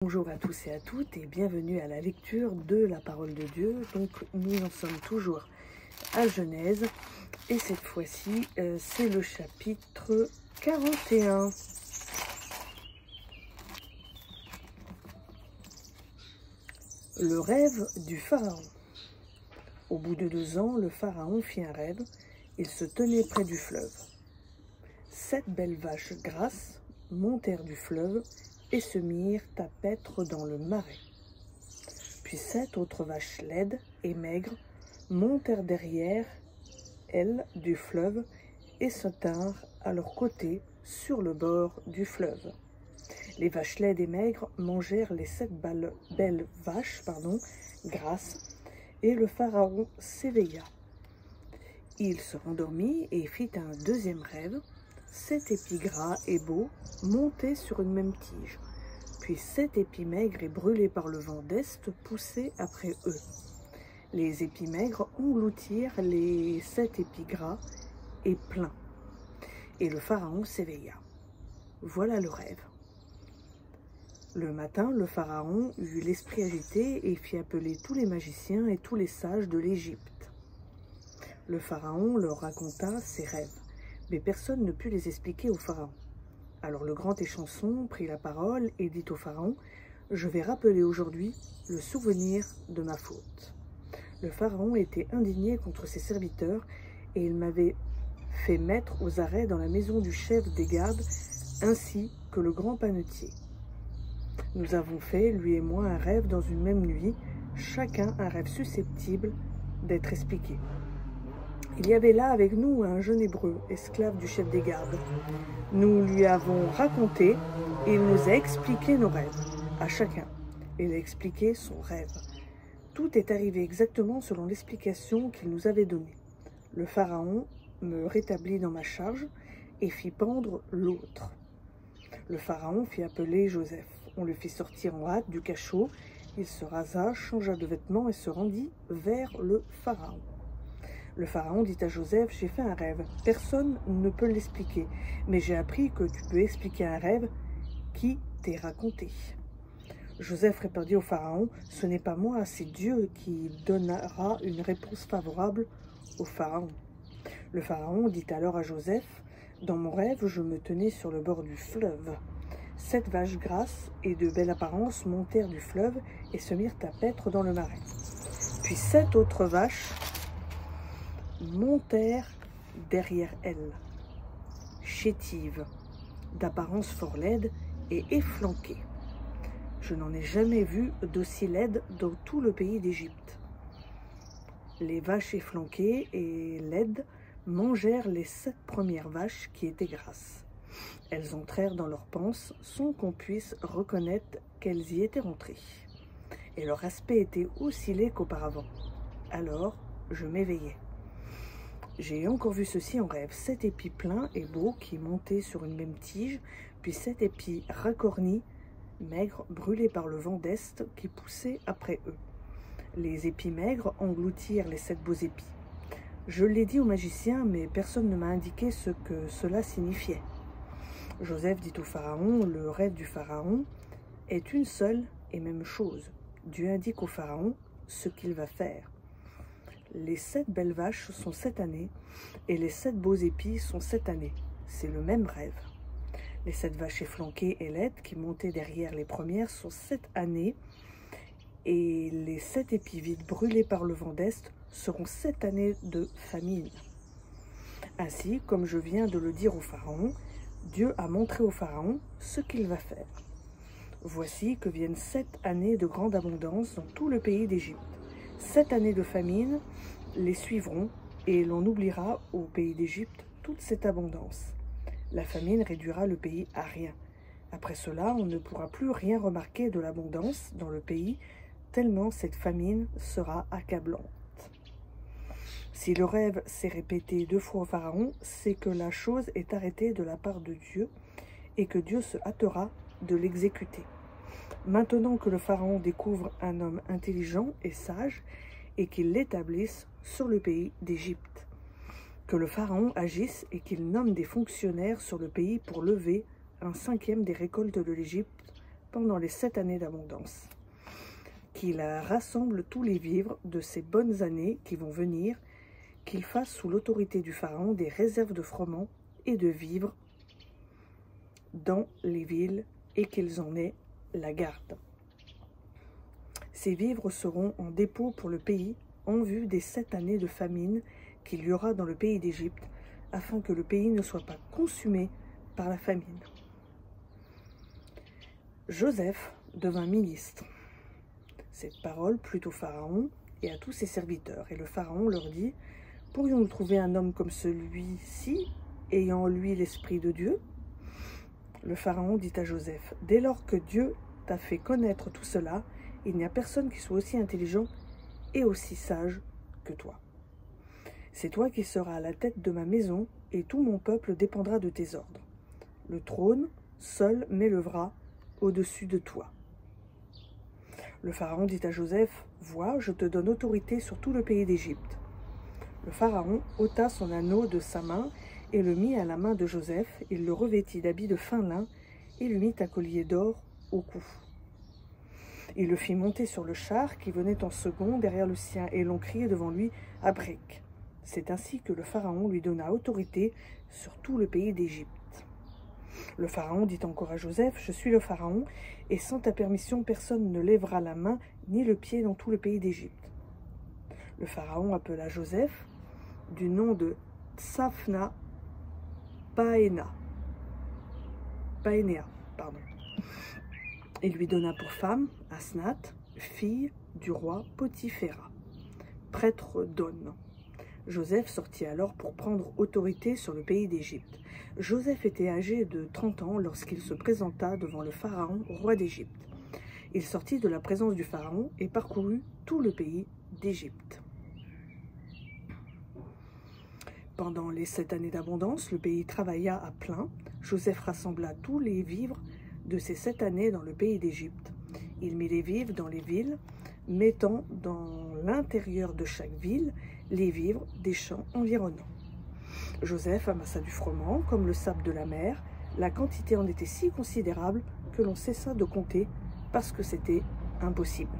Bonjour à tous et à toutes et bienvenue à la lecture de la parole de Dieu. Donc nous en sommes toujours à Genèse et cette fois-ci c'est le chapitre 41. Le rêve du pharaon. Au bout de 2 ans, le pharaon fit un rêve. Il se tenait près du fleuve. 7 belles vaches grasses montèrent du fleuve et se mirent à paître dans le marais. Puis 7 autres vaches laides et maigres montèrent derrière elles du fleuve et se tinrent à leur côté sur le bord du fleuve. Les vaches laides et maigres mangèrent les 7 belles vaches grasses, et le pharaon s'éveilla. Il se rendormit et fit un deuxième rêve. 7 épis gras et beaux montaient sur une même tige, puis 7 épis maigres et brûlés par le vent d'est poussaient après eux. Les épis maigres engloutirent les 7 épis gras et pleins, et le pharaon s'éveilla. Voilà le rêve. Le matin, le pharaon eut l'esprit agité et fit appeler tous les magiciens et tous les sages de l'Égypte. Le pharaon leur raconta ses rêves, mais personne ne put les expliquer au pharaon. Alors le grand échanson prit la parole et dit au pharaon : « Je vais rappeler aujourd'hui le souvenir de ma faute. Le pharaon était indigné contre ses serviteurs et il m'avait fait mettre aux arrêts dans la maison du chef des gardes ainsi que le grand panetier. Nous avons fait, lui et moi, un rêve dans une même nuit, chacun un rêve susceptible d'être expliqué. Il y avait là avec nous un jeune hébreu, esclave du chef des gardes. Nous lui avons raconté et il nous a expliqué nos rêves, à chacun. Il a expliqué son rêve. Tout est arrivé exactement selon l'explication qu'il nous avait donnée. Le pharaon me rétablit dans ma charge et fit pendre l'autre. Le pharaon fit appeler Joseph. On le fit sortir en hâte du cachot. Il se rasa, changea de vêtements et se rendit vers le pharaon. Le pharaon dit à Joseph : « J'ai fait un rêve. Personne ne peut l'expliquer, mais j'ai appris que tu peux expliquer un rêve qui t'est raconté. » Joseph répondit au pharaon : « Ce n'est pas moi, c'est Dieu qui donnera une réponse favorable au pharaon. » Le pharaon dit alors à Joseph : « Dans mon rêve, je me tenais sur le bord du fleuve. 7 vaches grasses et de belle apparence montèrent du fleuve et se mirent à paître dans le marais. Puis 7 autres vaches montèrent derrière elles, chétives, d'apparence fort laide et efflanquées. Je n'en ai jamais vu d'aussi laide dans tout le pays d'Égypte. Les vaches efflanquées et laides mangèrent les 7 premières vaches qui étaient grasses. Elles entrèrent dans leurs panses sans qu'on puisse reconnaître qu'elles y étaient rentrées. Et leur aspect était aussi laid qu'auparavant. Alors je m'éveillai. J'ai encore vu ceci en rêve, 7 épis pleins et beaux qui montaient sur une même tige, puis 7 épis racornis, maigres, brûlés par le vent d'est qui poussaient après eux. Les épis maigres engloutirent les 7 beaux épis. Je l'ai dit aux magiciens, mais personne ne m'a indiqué ce que cela signifiait. Joseph dit au pharaon : « Le rêve du pharaon est une seule et même chose. Dieu indique au pharaon ce qu'il va faire. Les 7 belles vaches sont 7 années, et les 7 beaux épis sont 7 années. C'est le même rêve. Les 7 vaches efflanquées et laides qui montaient derrière les premières sont 7 années, et les 7 épis vides brûlés par le vent d'est seront 7 années de famine. Ainsi, comme je viens de le dire au pharaon, Dieu a montré au pharaon ce qu'il va faire. Voici que viennent 7 années de grande abondance dans tout le pays d'Égypte. 7 années de famine les suivront, et l'on oubliera au pays d'Égypte toute cette abondance. La famine réduira le pays à rien. Après cela, on ne pourra plus rien remarquer de l'abondance dans le pays, tellement cette famine sera accablante. Si le rêve s'est répété 2 fois au pharaon, c'est que la chose est arrêtée de la part de Dieu, et que Dieu se hâtera de l'exécuter. Maintenant que le pharaon découvre un homme intelligent et sage, et qu'il l'établisse sur le pays d'Égypte. Que le pharaon agisse et qu'il nomme des fonctionnaires sur le pays pour lever un 5e des récoltes de l'Égypte pendant les 7 années d'abondance, qu'il rassemble tous les vivres de ces bonnes années qui vont venir, qu'il fasse sous l'autorité du Pharaon des réserves de froment et de vivres dans les villes et qu'ils en aient la garde. Ces vivres seront en dépôt pour le pays en vue des 7 années de famine qu'il y aura dans le pays d'Égypte, afin que le pays ne soit pas consumé par la famine. Joseph devint ministre. Cette parole plut au Pharaon et à tous ses serviteurs. Et le Pharaon leur dit, « Pourrions-nous trouver un homme comme celui-ci, ayant en lui l'Esprit de Dieu ?» Le Pharaon dit à Joseph, « Dès lors que Dieu t'a fait connaître tout cela, il n'y a personne qui soit aussi intelligent et aussi sage que toi. C'est toi qui seras à la tête de ma maison, et tout mon peuple dépendra de tes ordres. Le trône seul m'élèvera au-dessus de toi. » Le Pharaon dit à Joseph, « Vois, je te donne autorité sur tout le pays d'Égypte. » Le Pharaon ôta son anneau de sa main et le mit à la main de Joseph. Il le revêtit d'habits de fin lin et lui mit un collier d'or au cou. Il le fit monter sur le char qui venait en second derrière le sien, et l'on criait devant lui à Brec. C'est ainsi que le Pharaon lui donna autorité sur tout le pays d'Égypte. Le Pharaon dit encore à Joseph, « Je suis le Pharaon, et sans ta permission, personne ne lèvera la main ni le pied dans tout le pays d'Égypte. » Le Pharaon appela Joseph du nom de Tsafna Paénéa. Il lui donna pour femme Asnath, fille du roi Potiphéra, prêtre d'On. Joseph sortit alors pour prendre autorité sur le pays d'Égypte. Joseph était âgé de 30 ans lorsqu'il se présenta devant le Pharaon, roi d'Égypte. Il sortit de la présence du Pharaon et parcourut tout le pays d'Égypte. Pendant les 7 années d'abondance, le pays travailla à plein. Joseph rassembla tous les vivres de ces 7 années dans le pays d'Égypte. Il mit les vivres dans les villes, mettant dans l'intérieur de chaque ville les vivres des champs environnants. Joseph amassa du froment comme le sable de la mer. La quantité en était si considérable que l'on cessa de compter parce que c'était impossible.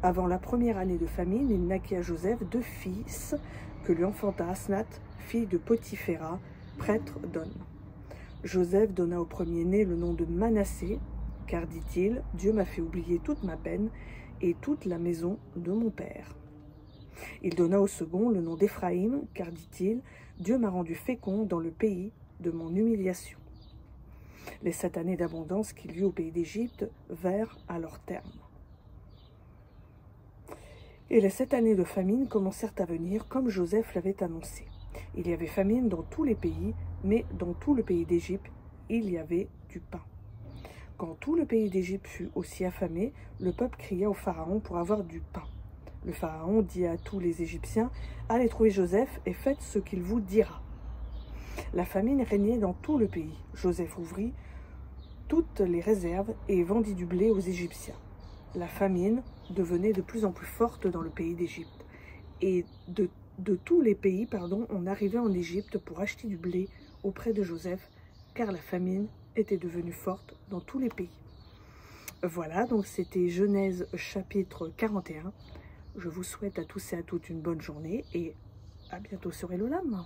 Avant la première année de famine, il naquit à Joseph 2 fils que lui enfanta Asnath, fille de Potiphéra, prêtre d'On. Joseph donna au premier-né le nom de Manassé, car, dit-il, Dieu m'a fait oublier toute ma peine et toute la maison de mon père. Il donna au second le nom d'Éphraïm, car, dit-il, Dieu m'a rendu fécond dans le pays de mon humiliation. Les 7 années d'abondance qu'il y eut au pays d'Égypte vinrent à leur terme. Et les 7 années de famine commencèrent à venir comme Joseph l'avait annoncé. Il y avait famine dans tous les pays, mais dans tout le pays d'Égypte, il y avait du pain. Quand tout le pays d'Égypte fut aussi affamé, le peuple cria au Pharaon pour avoir du pain. Le Pharaon dit à tous les Égyptiens, « Allez trouver Joseph et faites ce qu'il vous dira. » La famine régnait dans tout le pays. Joseph ouvrit toutes les réserves et vendit du blé aux Égyptiens. La famine devenait de plus en plus forte dans le pays d'Égypte. Et de tous les pays, on arrivait en Égypte pour acheter du blé auprès de Joseph, car la famine était devenue forte dans tous les pays. Voilà, donc c'était Genèse chapitre 41. Je vous souhaite à tous et à toutes une bonne journée et à bientôt sur Hello Lam.